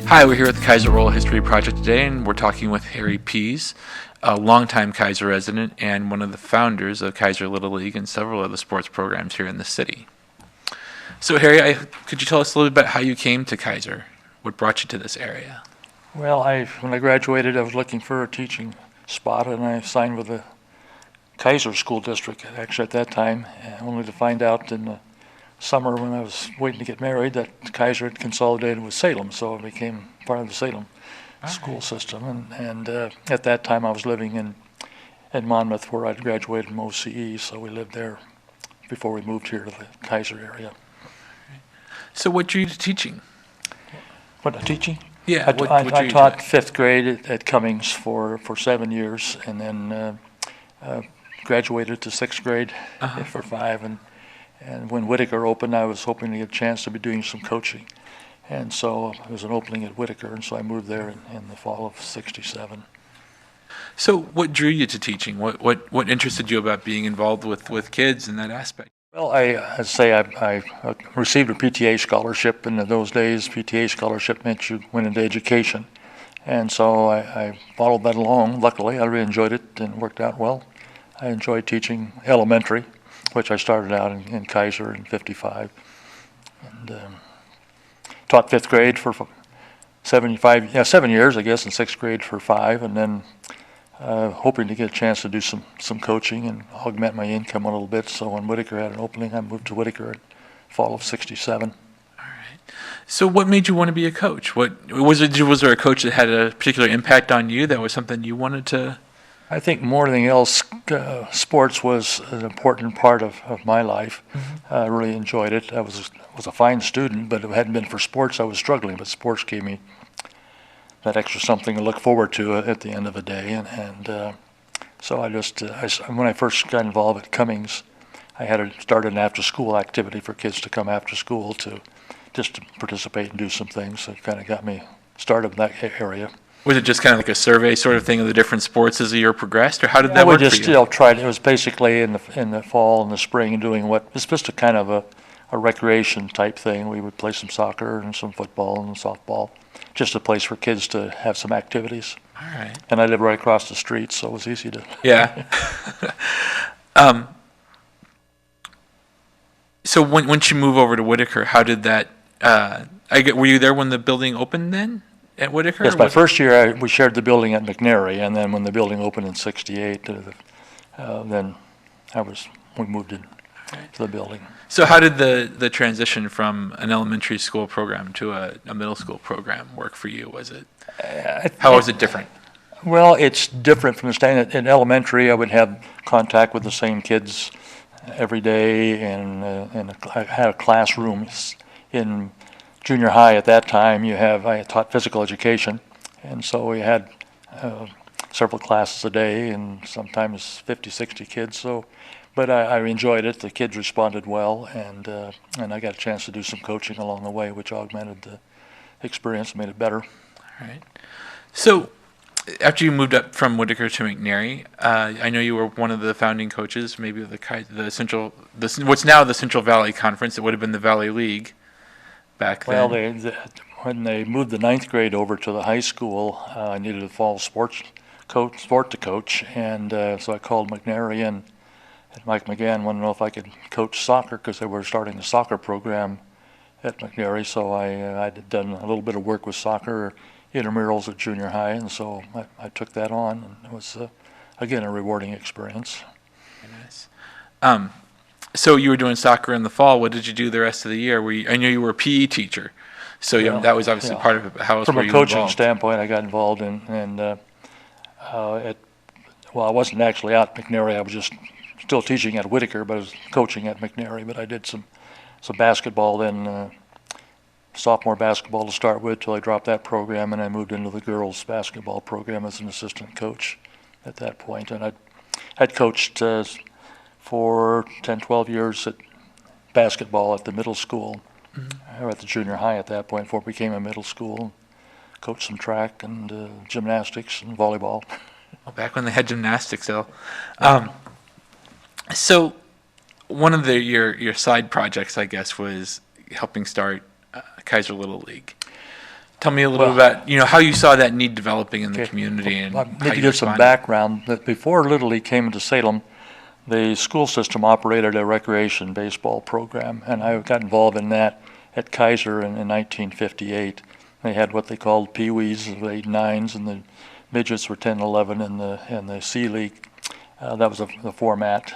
Hi, we're here with the Kaiser Oral History Project today, and we're talking with Harry Pease, a longtime Kaiser resident and one of the founders of Kaiser Little League and several other sports programs here in the city. So, Harry, could you tell us a little bit about how you came to Kaiser? What brought you to this area? Well, when I graduated, I was looking for a teaching spot, and I signed with the Kaiser School District, actually at that time, only to find out in the summer when I was waiting to get married that Kaiser had consolidated with Salem, so I became part of the Salem school system. And at that time, I was living in Monmouth, where I'd graduated from OCE, so we lived there before we moved here to the Kaiser area. So what drew you to teaching? What, teaching? Yeah, I taught fifth grade at Cummings for 7 years, and then graduated to sixth grade for 5. And when Whitaker opened, I was hoping to get a chance to be doing some coaching. And so there was an opening at Whitaker, and so I moved there in the fall of '67. So what drew you to teaching? What interested you about being involved with kids in that aspect? Well, I received a PTA scholarship, and in those days, PTA scholarship meant you went into education. And so I followed that along. Luckily, I really enjoyed it and it worked out well. I enjoyed teaching elementary, which I started out in Kaiser in '55, and taught fifth grade for 7 years, I guess, and sixth grade for 5, and then hoping to get a chance to do some coaching and augment my income a little bit. So when Whitaker had an opening, I moved to Whitaker in fall of '67. All right. So what made you want to be a coach? What was it? Was there a coach that had a particular impact on you? That was something you wanted to? I think more than anything else, sports was an important part of my life. I really enjoyed it. I was a fine student, but if it hadn't been for sports, I was struggling. But sports gave me that extra something to look forward to at the end of the day. And so when I first got involved at Cummings, I had started an after-school activity for kids to come after school to participate and do some things. So it kind of got me started in that area. Was it just kind of like a survey sort of thing of the different sports as the year progressed, or how did that work for you? We just tried. It was basically in the fall and the spring doing it's just a kind of a recreation type thing. We would play some soccer and some football and softball, just a place for kids to have some activities. All right. And I live right across the street, so it was easy to. Yeah. So once you move over to Whitaker, how did that? Were you there when the building opened then? At Whitaker? Yes, my first year we shared the building at McNary, and then when the building opened in '68, then we moved in to the building. So how did the transition from an elementary school program to a middle school program work for you? How was it different? Well, it's different from the standard. In elementary, I would have contact with the same kids every day, and I had a classroom. In junior high at that time, I taught physical education, and so we had several classes a day, and sometimes 50, 60 kids. But I enjoyed it. The kids responded well, and I got a chance to do some coaching along the way, which augmented the experience, made it better. All right. So after you moved up from Whitaker to McNary, I know you were one of the founding coaches, maybe of what's now the Central Valley Conference. It would have been the Valley League back then. Well, when they moved the 9th grade over to the high school, I needed a fall sport to coach, and so I called McNary and Mike McGann wanted to know if I could coach soccer because they were starting a soccer program at McNary. So I'd done a little bit of work with soccer intramurals at junior high, and so I took that on, and it was again a rewarding experience. Very nice. So you were doing soccer in the fall. What did you do the rest of the year? I knew you were a PE teacher, so that was obviously part of it. How else were you involved? From a coaching standpoint, I got involved I wasn't actually at McNary. I was just still teaching at Whitaker, but I was coaching at McNary. But I did some basketball then, sophomore basketball to start with, till I dropped that program, and I moved into the girls' basketball program as an assistant coach at that point. And I'd coached for 10, 12 years at basketball at the middle school, or at the junior high at that point, before it became a middle school. Coached some track and gymnastics and volleyball. Well, back when they had gymnastics, though. So one of your side projects, I guess, was helping start Kaiser Little League. Tell me a little Well, bit about, how you saw that need developing in the Okay. community and I how need to you give some responded. background. That before Little League came into Salem, the school system operated a recreation baseball program, and I got involved in that at Kaiser in 1958. They had what they called Pee-wees, the 8 9s, and the midgets were 10 11 in the C League. That was the format.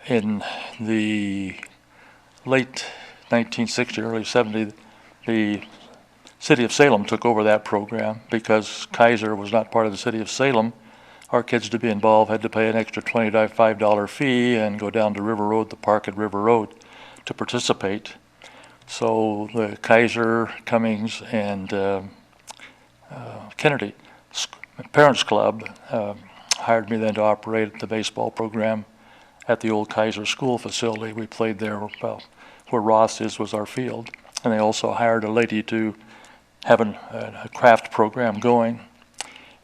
In the late 1960, early 70, the city of Salem took over that program because Kaiser was not part of the city of Salem. Our kids to be involved had to pay an extra $25 fee and go down to River Road, the park at River Road, to participate. So the Kaiser, Cummings, and Kennedy Parents Club hired me then to operate the baseball program at the old Kaiser school facility. We played there where Ross was our field. And they also hired a lady to have a craft program going.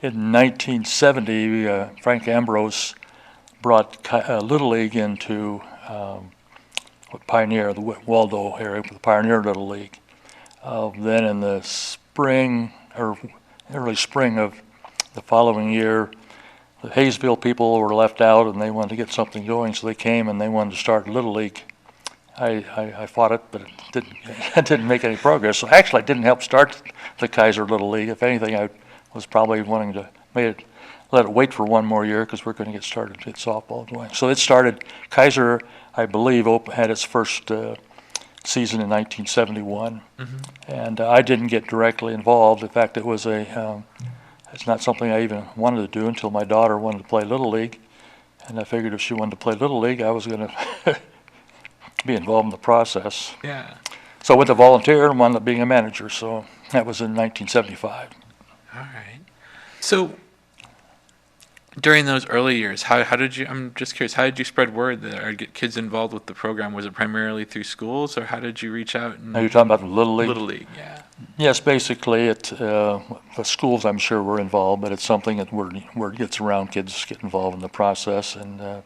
In 1970, Frank Ambrose brought Little League into Pioneer, the Waldo area, the Pioneer Little League. Then in the spring, or early spring of the following year, the Hayesville people were left out and they wanted to get something going, so they came and they wanted to start Little League. I fought it, but it didn't make any progress. So actually, I didn't help start the Kaiser Little League. If anything, I was probably wanting to let it wait for one more year because we're going to get started to get softball going. So it started. Kaiser, I believe, had its first season in 1971, and I didn't get directly involved. In fact, it's not something I even wanted to do until my daughter wanted to play Little League, and I figured if she wanted to play Little League, I was going to be involved in the process. Yeah. So I went to volunteer and wound up being a manager. So that was in 1975. All right. So during those early years, how did you, I'm just curious, how did you spread word or get kids involved with the program? Was it primarily through schools, or how did you reach out? Now you're talking about the Little League? Little League, yeah. Yes, basically, the schools I'm sure were involved, but it's something that word gets around, kids get involved in the process, and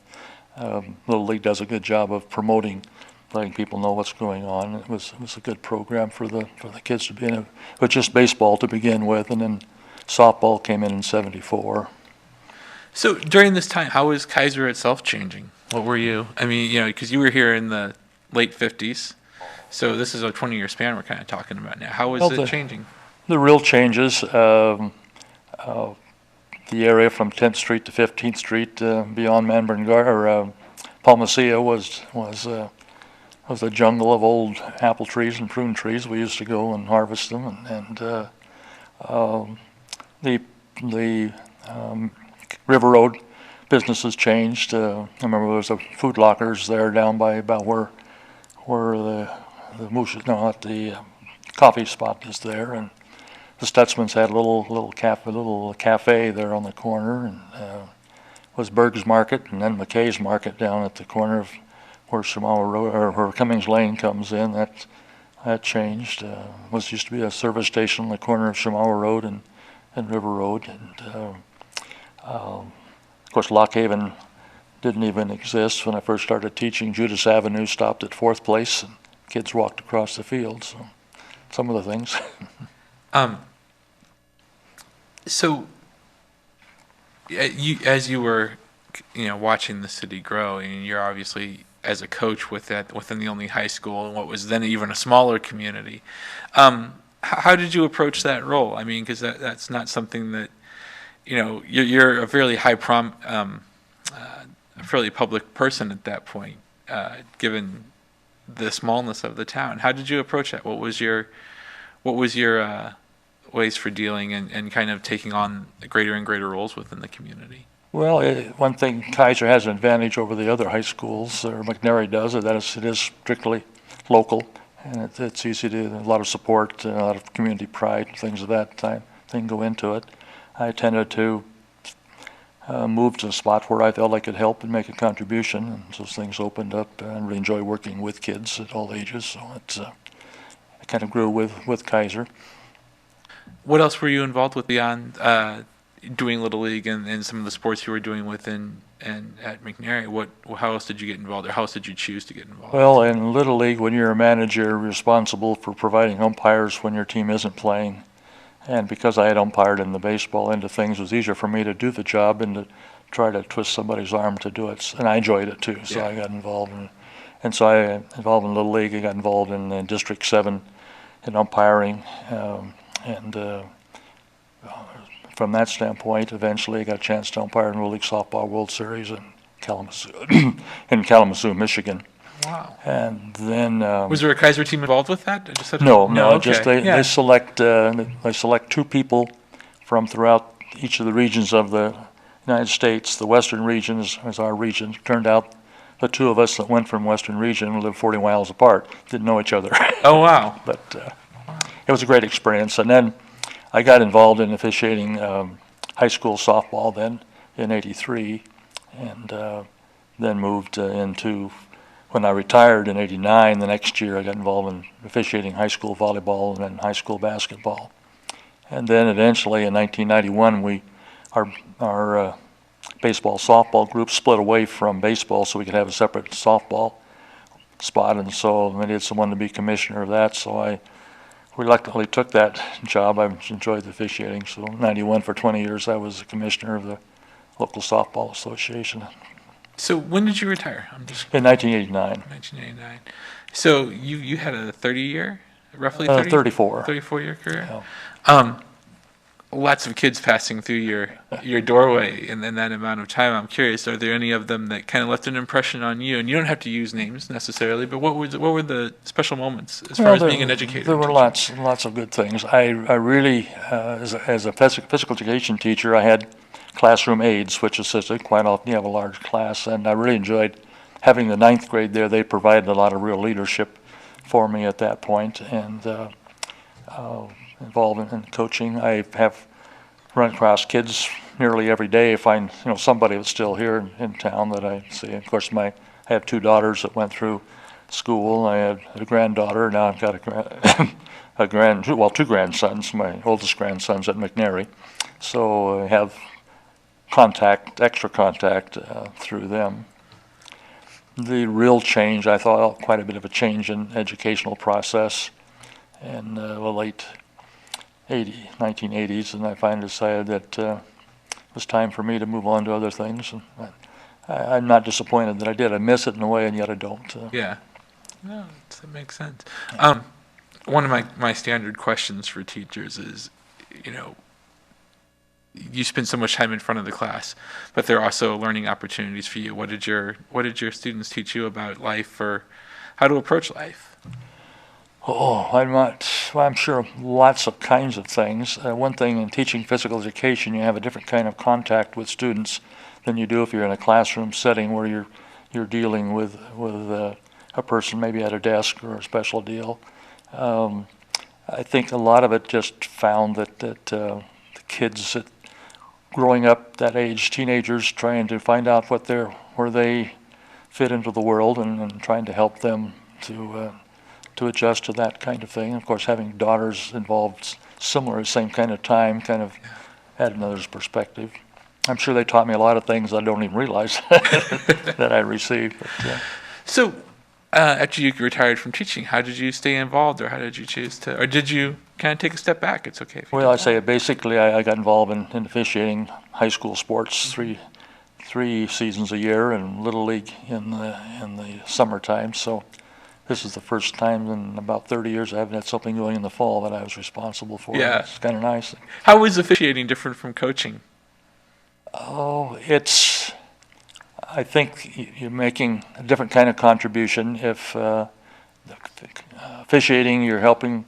Little League does a good job of promoting, letting people know what's going on. It was a good program for the kids to be in. It was just baseball to begin with, and then softball came in '74. So during this time, how was Kaiser itself changing? What were you? I mean, because you were here in the late '50s, so this is a 20-year span we're kind of talking about now. How was it changing? The real changes, the area from 10th Street to 15th Street beyond Manburn or Palmacia was a jungle of old apple trees and prune trees. We used to go and harvest them, and the River Road businesses changed. I remember there was a Food Lockers there down by about where the moose, no, not the coffee spot is there, and the Stutzmans had a little cafe there on the corner, and was Berg's Market, and then McKay's Market down at the corner of where Shamawa Road or where Cummings Lane comes in. That changed. Used to be a service station on the corner of Shamawa Road and River Road, and of course Lock Haven didn't even exist when I first started teaching. Judas Avenue stopped at 4th Place, and kids walked across the field. So some of the things. So, as you were, watching the city grow, and you're obviously as a coach within the only high school and what was then even a smaller community. How did you approach that role? I mean, because that's not something that, you're a fairly fairly public person at that point, given the smallness of the town. How did you approach that? What was your ways for dealing and kind of taking on greater and greater roles within the community? Well, one thing Kaiser has an advantage over the other high schools, or McNary does, is that it is strictly local, and it's easy to, a lot of support, a lot of community pride, things of that thing go into it. I tended to move to a spot where I felt I could help and make a contribution, and those things opened up, and I really enjoy working with kids at all ages, so I kind of grew with Kaiser. What else were you involved with beyond doing Little League and some of the sports you were doing within and at McNary, how else did you get involved, or how else did you choose to get involved? Well, in Little League, when you're a manager, you're responsible for providing umpires when your team isn't playing. And because I had umpired in the baseball end of things, it was easier for me to do the job and to try to twist somebody's arm to do it. And I enjoyed it too, so Yeah. I got involved in it. And so I got involved in Little League. I got involved in District 7 in umpiring. And from that standpoint, eventually I got a chance to umpire in Little League Softball World Series in Kalamazoo, Michigan. Wow. And then Was there a Kaiser team involved with that? no, okay. just Yeah. they select two people from throughout each of the regions of the United States. The Western region is our region. Turned out the two of us that went from Western region lived 40 miles apart, didn't know each other. Oh, wow. But it was a great experience. And then I got involved in officiating high school softball then in '83, and then moved into, when I retired in '89, the next year I got involved in officiating high school volleyball and then high school basketball. And then eventually in 1991, our baseball softball group split away from baseball so we could have a separate softball spot, and so I needed someone to be commissioner of that, so I reluctantly took that job. I enjoyed the officiating, so in '91 for 20 years I was the commissioner of the local softball association. So when did you retire? In 1989. 1989. So you had a 30-year, roughly 34. 34-year career? Yeah. Lots of kids passing through your doorway in that amount of time. I'm curious, are there any of them that kind of left an impression on you? And you don't have to use names necessarily, but what were the special moments as far as being an educator? There were lots of good things. I really, as a physical education teacher, I had classroom aides, which assisted. Quite often you have a large class, and I really enjoyed having the ninth grade there. They provided a lot of real leadership for me at that point, and involved in coaching. I have run across kids nearly every day. I find somebody that's still here in town that I see. Of course, I have two daughters that went through school. I had a granddaughter. Now I've got two grandsons. My oldest grandson's at McNary, so I have extra contact through them. The real change, I thought, quite a bit of a change in educational process in the late 1980s, and I finally decided that it was time for me to move on to other things. And I'm not disappointed that I did. I miss it in a way, and yet I don't. Yeah, no, that makes sense. One of my standard questions for teachers is, you spend so much time in front of the class, but there are also learning opportunities for you. What did your students teach you about life, or how to approach life? Oh, I'm sure lots of kinds of things. One thing in teaching physical education, you have a different kind of contact with students than you do if you're in a classroom setting where you're dealing with a person maybe at a desk or a special deal. I think a lot of it just found that the kids growing up that age, teenagers, trying to find out where they fit into the world and trying to help them to adjust to that kind of thing. Of course, having daughters involved similar, same kind of time, kind of add another's perspective. I'm sure they taught me a lot of things I don't even realize that I received. But, So, after you retired from teaching, how did you stay involved, or how did you choose to, or did you kind of take a step back? It's okay. If you well, I say basically I got involved in officiating high school sports three seasons a year, and Little League in the summertime. So this is the first time in about 30 years I haven't had something going in the fall that I was responsible for. Yeah. It's kind of nice. How is officiating different from coaching? Oh, I think you're making a different kind of contribution. If officiating, you're helping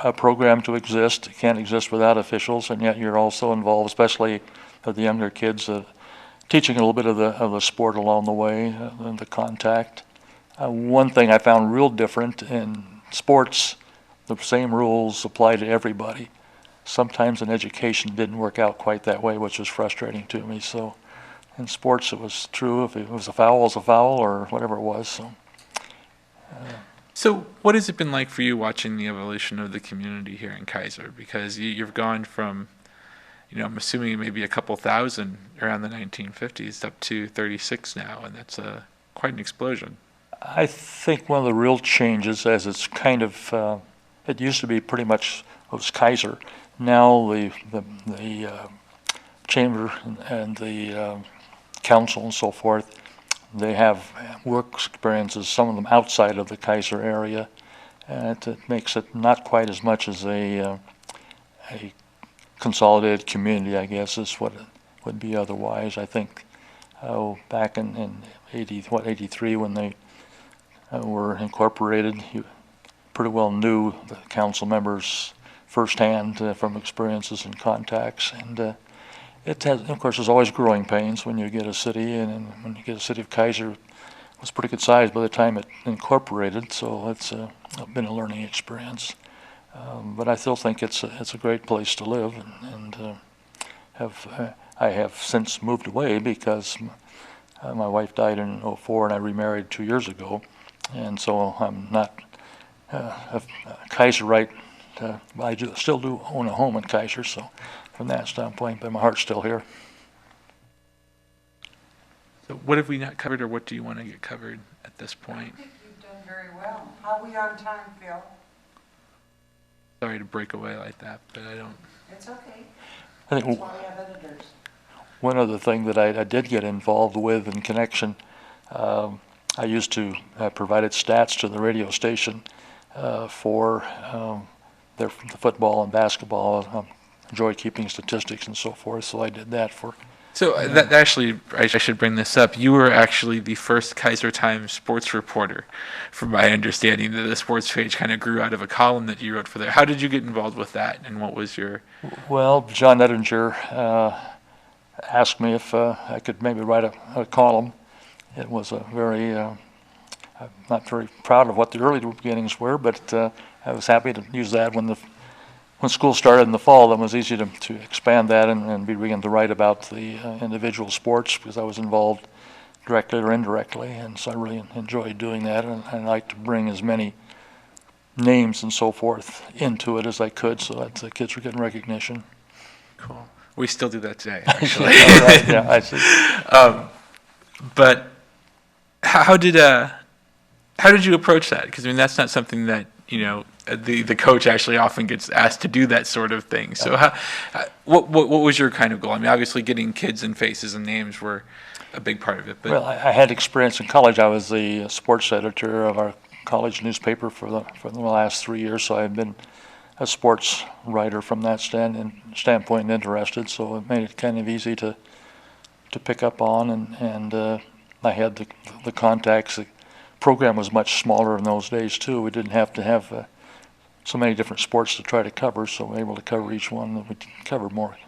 a program to exist. It can't exist without officials, and yet you're also involved, especially with the younger kids, teaching a little bit of the sport along the way, and the contact. One thing I found real different in sports, the same rules apply to everybody. Sometimes in education didn't work out quite that way, which was frustrating to me. So in sports it was true. If it was a foul, it was a foul, or whatever it was. So what has it been like for you watching the evolution of the community here in Kaiser? Because you've gone from I'm assuming maybe a couple thousand around the 1950s, up to 36 now, and that's quite an explosion. I think one of the real changes, as it's kind of, it used to be pretty much it was Kaiser. Now the chamber and the council and so forth, they have work experiences, some of them outside of the Kaiser area, and it makes it not quite as much as a consolidated community, I guess, is what it would be otherwise. I think back in 83 when they were incorporated, you pretty well knew the council members firsthand from experiences and contacts, and it has, of course, there's always growing pains when you get a city, and when you get a city of Kaiser, it was pretty good size by the time it incorporated, so it's been a learning experience. But I still think it's a great place to live, and I have since moved away because my wife died in '04 and I remarried 2 years ago, and so I'm not a Kaiserite. I still do own a home in Kaiser, so from that standpoint, but my heart's still here. So what have we not covered, or what do you want to get covered at this point? I think you've done very well. How are we on time, Phil? Sorry to break away like that, but I don't. It's okay. I think That's why we have editors. one other thing that I did get involved with in connection, I used to provided stats to the radio station for the football and basketball. I enjoy keeping statistics and so forth, so I did that for. So that actually, I should bring this up. You were actually the first Kaiser Times sports reporter, from my understanding. That the sports page kind of grew out of a column that you wrote for there. How did you get involved with that, and what was your? Well, John Ettinger asked me if I could maybe write a column. It was a very, I'm not very proud of what the early beginnings were, but I was happy to use that when school started in the fall. It was easy to expand that and begin to write about the individual sports, because I was involved directly or indirectly, and so I really enjoyed doing that, and I like to bring as many names and so forth into it as I could, so that the kids were getting recognition. Cool. We still do that today, actually. Right, yeah, I see. But how did you approach that? Because I mean, that's not something that the coach actually often gets asked to do that sort of thing. So what was your kind of goal? I mean, obviously getting kids and faces and names were a big part of it. But Well, I had experience in college. I was the sports editor of our college newspaper for the last 3 years, so I've been a sports writer from that standpoint and interested, so it made it kind of easy to pick up on, and I had the contacts. The program was much smaller in those days too. We didn't have to have so many different sports to try to cover, so we were able to cover each one that we covered more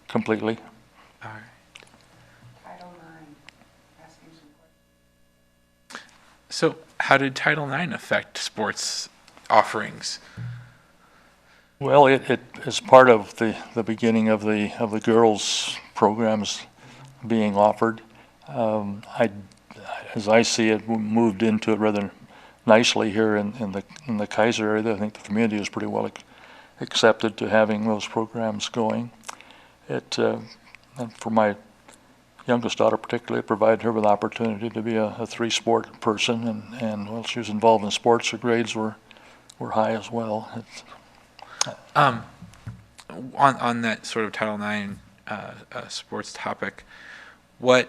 completely. all right. Title IX, asking some questions. So how did Title IX affect sports offerings? Well, it is part of the beginning of the girls' programs being offered. As I see it, we moved into it rather nicely here in the Kaiser area. I think the community is pretty well accepted to having those programs going. And for my youngest daughter particularly, it provided her with the opportunity to be a 3-sport person, and while she was involved in sports, her grades were high as well. On that sort of Title IX sports topic, what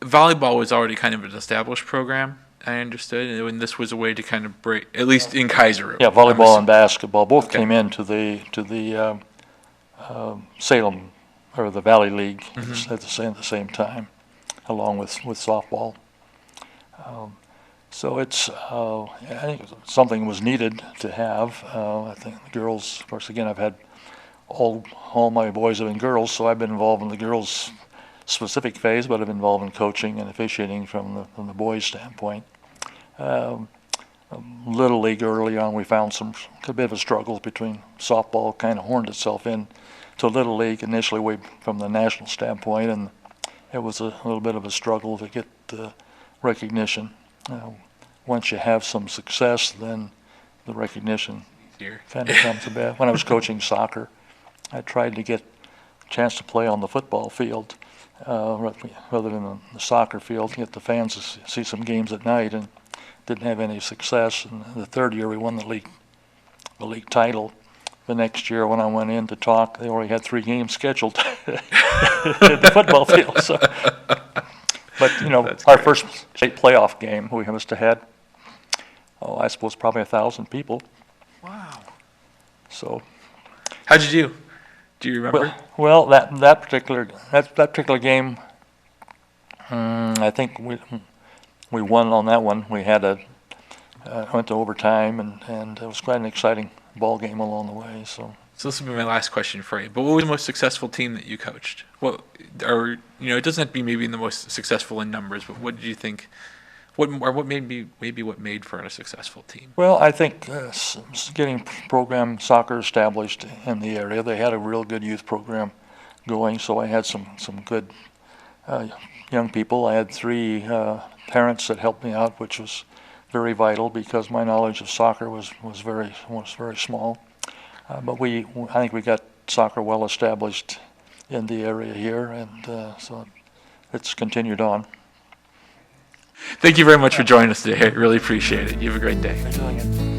volleyball was already kind of an established program, I understood, and this was a way to kind of break, at least in Kaiser. Yeah, volleyball and basketball both Okay. came into the Salem or the Valley League at the same time, along with softball. So it's I think something was needed to have. I think the girls, of course, again, I've had all my boys have been girls, so I've been involved in the girls' specific phase, but I've been involved in coaching and officiating from the boys' standpoint. Little League early on, we found a bit of a struggle between softball kind of horned itself in to Little League initially way from the national standpoint, and it was a little bit of a struggle to get recognition. Once you have some success, then the recognition Here. kind of comes about. When I was coaching soccer, I tried to get a chance to play on the football field rather than the soccer field, to get the fans to see some games at night, and didn't have any success. And the third year we won the league title. The next year when I went in to talk, they already had 3 games scheduled at the football field. So, but That's our great. first state playoff game, we must have had, I suppose probably 1,000 people. Wow. So, How'd you do? Do you remember? well, that particular game, I think we won on that one. We had went to overtime, and it was quite an exciting ball game along the way. So So this will be my last question for you. But what was the most successful team that you coached? What, or it doesn't have to be maybe the most successful in numbers, but what did you think? What made for a successful team? well, I think getting program soccer established in the area. They had a real good youth program going, so I had some good young people. I had 3 parents that helped me out, which was very vital because my knowledge of soccer was very small. But I think we got soccer well established in the area here, and so it's continued on. Thank you very much for joining us today. I really appreciate it. You have a great day. They're doing it.